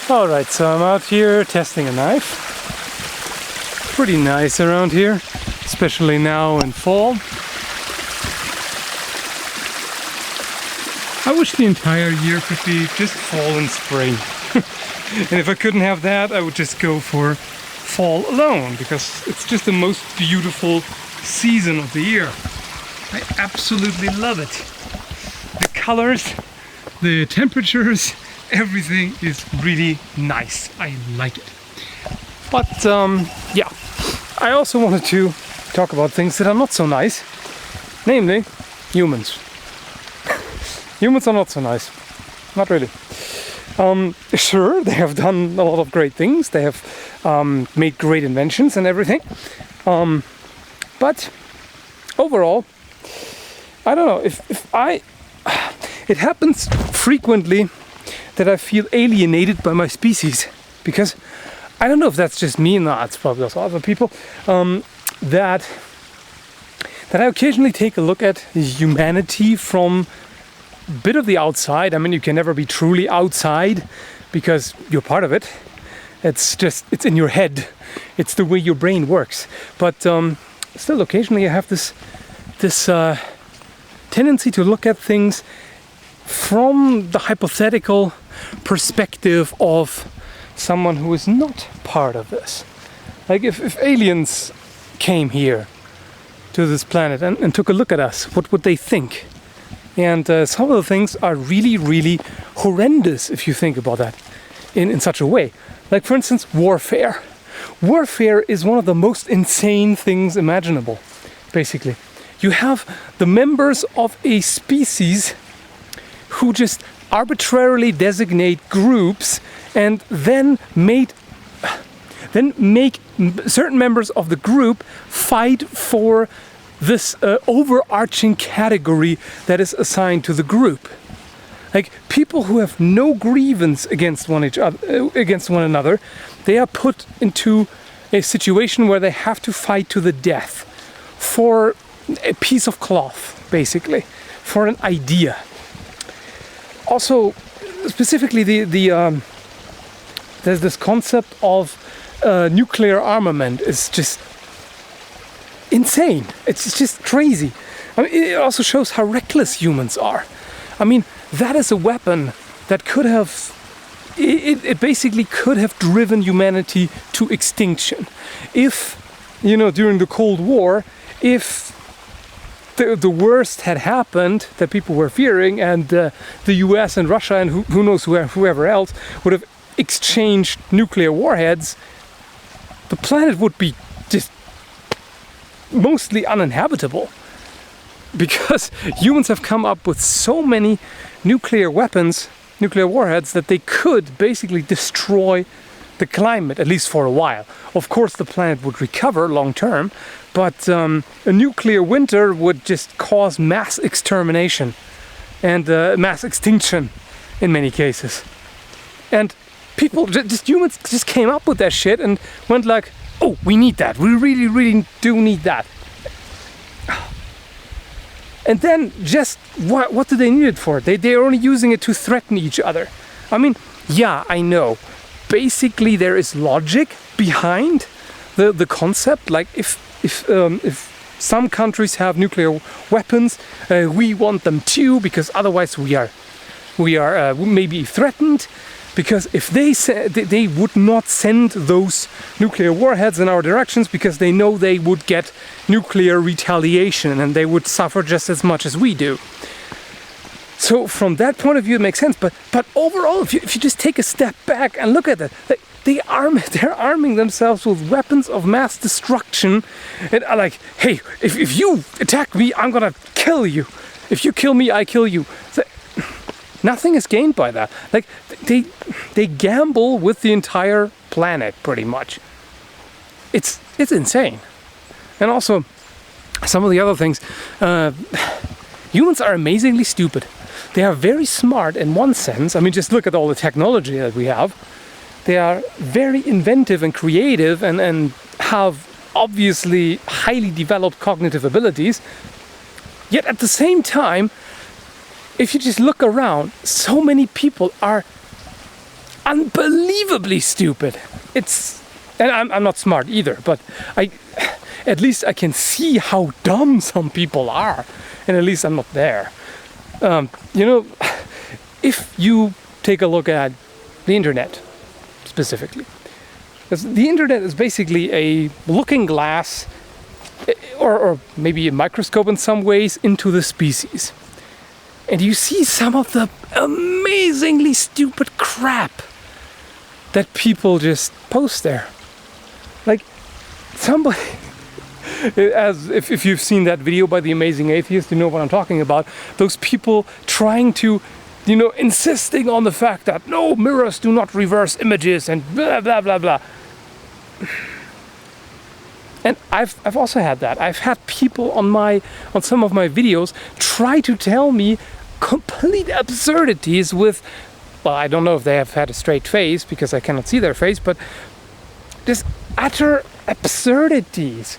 Alright, so I'm out here testing a knife. Pretty nice around here, especially now in fall. I wish the entire year could be just fall and spring. And if I couldn't have that, I would just go for fall alone, because it's just the most beautiful season of the year. I absolutely love it. The colors, the temperatures, everything is really nice. I like it. But yeah, I also wanted to talk about things that are not so nice, namely humans. Humans are not so nice. Not really. Sure, they have done a lot of great things. They have made great inventions and everything. But overall, I don't know, it happens frequently that I feel alienated by my species, because I don't know if that's just me, no, it's probably also other people, that I occasionally take a look at humanity from a bit of the outside. I mean, you can never be truly outside because you're part of it. It's in your head. It's the way your brain works. But still, occasionally I have this tendency to look at things from the hypothetical perspective of someone who is not part of this. Like if aliens came here to this planet and took a look at us, what would they think? And some of the things are really, really horrendous if you think about that in such a way. Like, for instance, warfare. Warfare is one of the most insane things imaginable, basically. You have the members of a species who just arbitrarily designate groups and then make certain members of the group fight for this overarching category that is assigned to the group. Like, people who have no grievance against one another, they are put into a situation where they have to fight to the death for a piece of cloth, basically, for an idea. Also, specifically, there's this concept of nuclear armament is just insane. It's just crazy. I mean, it also shows how reckless humans are. I mean, that is a weapon that could have, it basically could have driven humanity to extinction. If, during the Cold War, if the worst had happened that people were fearing, and the US and Russia and who knows whoever else would have exchanged nuclear warheads, the planet would be just mostly uninhabitable, because humans have come up with so many nuclear weapons, nuclear warheads, that they could basically destroy the climate, at least for a while. Of course, the planet would recover long term, but a nuclear winter would just cause mass extermination and mass extinction in many cases. And humans just came up with that shit and went like, oh, we need that. We really, really do need that. And then just what do they need it for? They're only using it to threaten each other. I mean, yeah, I know. Basically, there is logic behind the concept. Like, if some countries have nuclear weapons, we want them too, because otherwise we are maybe threatened. Because if they would not send those nuclear warheads in our directions, because they know they would get nuclear retaliation and they would suffer just as much as we do. So from that point of view, it makes sense. But overall, if you just take a step back and look at it, they're arming themselves with weapons of mass destruction, and are like, hey, if you attack me, I'm gonna kill you. If you kill me, I kill you. So, nothing is gained by that. Like, they gamble with the entire planet, pretty much. It's insane. And also, some of the other things, humans are amazingly stupid. They are very smart in one sense. I mean, just look at all the technology that we have. They are very inventive and creative and have obviously highly developed cognitive abilities. Yet at the same time, if you just look around, so many people are unbelievably stupid. And I'm not smart either, but at least I can see how dumb some people are, and at least I'm not there. If you take a look at the internet specifically, because the internet is basically a looking glass, or maybe a microscope in some ways, into the species. And you see some of the amazingly stupid crap that people just post there. Like, somebody, as if you've seen that video by The Amazing Atheist, you know what I'm talking about. Those people trying to, insisting on the fact that no, mirrors do not reverse images and blah, blah, blah, blah. And I've also had that. I've had people on some of my videos try to tell me complete absurdities with, well, I don't know if they have had a straight face because I cannot see their face, but just utter absurdities.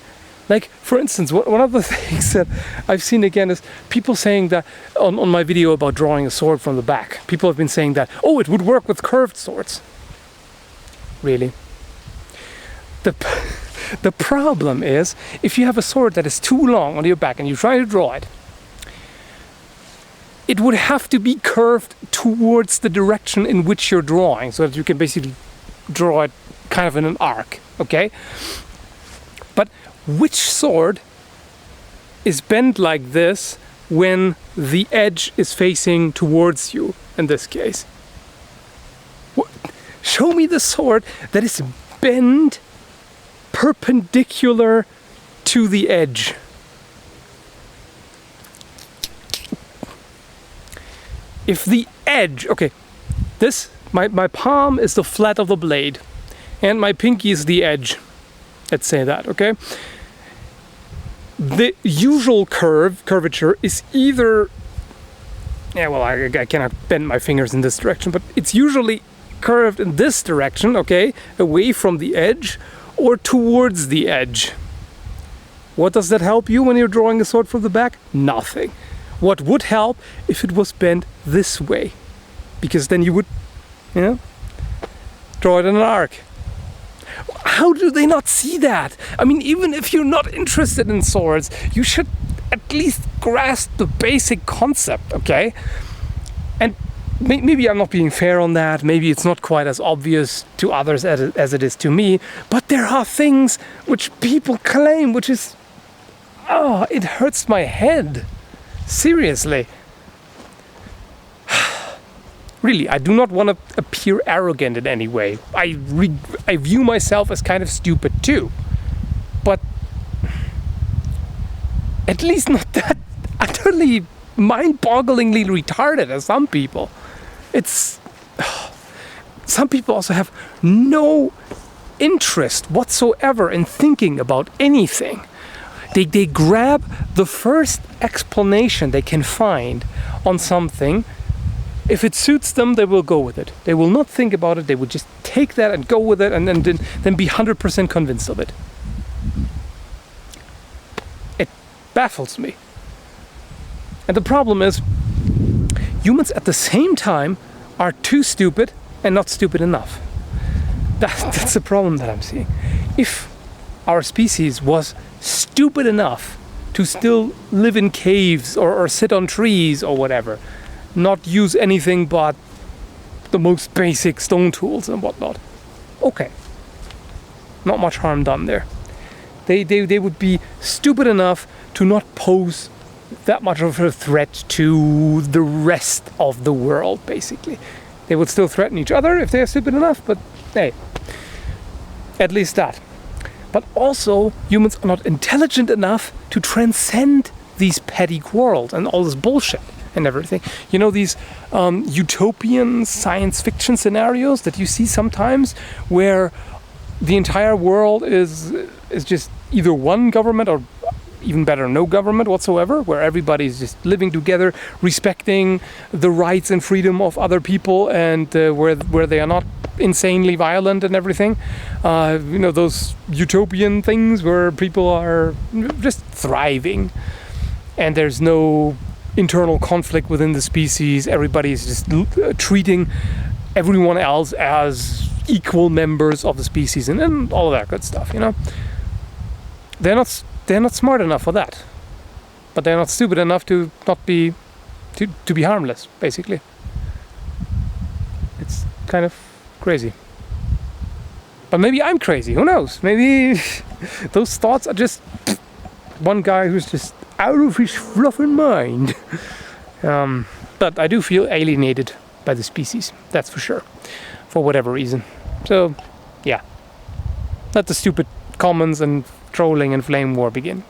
Like, for instance, one of the things that I've seen again is people saying that on my video about drawing a sword from the back, people have been saying that, oh, it would work with curved swords. Really? The problem is, if you have a sword that is too long on your back and you try to draw it, it would have to be curved towards the direction in which you're drawing, so that you can basically draw it kind of in an arc, okay? But which sword is bent like this when the edge is facing towards you, in this case? Show me the sword that is bent perpendicular to the edge. If the edge, okay, my palm is the flat of the blade, and my pinky is the edge. Let's say that, okay? The usual curvature is either, I cannot bend my fingers in this direction, but it's usually curved in this direction, okay, away from the edge or towards the edge. What does that help you when you're drawing a sword from the back? Nothing. What would help if it was bent this way? Because then you would, draw it in an arc. How do they not see that? I mean, even if you're not interested in swords, you should at least grasp the basic concept, okay? And maybe I'm not being fair on that. Maybe it's not quite as obvious to others as it is to me. But there are things which people claim, which is, it hurts my head. Seriously. Really, I do not want to appear arrogant in any way. I view myself as kind of stupid too. But at least not that utterly mind-bogglingly retarded as some people. Some people also have no interest whatsoever in thinking about anything. They grab the first explanation they can find on something. If it suits them, they will go with it. They will not think about it. They will just take that and go with it, and then be 100% convinced of it. It baffles me. And the problem is, humans at the same time are too stupid and not stupid enough. That's the problem that I'm seeing. If our species was stupid enough to still live in caves or sit on trees or whatever, not use anything but the most basic stone tools and whatnot, okay, not much harm done there. They would be stupid enough to not pose that much of a threat to the rest of the world, basically. They would still threaten each other if they are stupid enough, but hey, at least that. But also, humans are not intelligent enough to transcend these petty quarrels and all this bullshit and everything. You know, these utopian science fiction scenarios that you see sometimes, where the entire world is just either one government or even better, no government whatsoever, where everybody's just living together, respecting the rights and freedom of other people, and where they are not insanely violent and everything. Those utopian things where people are just thriving and there's no internal conflict within the species. Everybody is just treating everyone else as equal members of the species and all of that good stuff, you know. They're not smart enough for that, but they're not stupid enough to not be to be harmless, basically. It's kind of crazy. But maybe I'm crazy, who knows? Maybe those thoughts are just one guy who's just out of his fluffing mind. But I do feel alienated by the species, that's for sure, for whatever reason. So, yeah, let the stupid comments and trolling and flame war begin.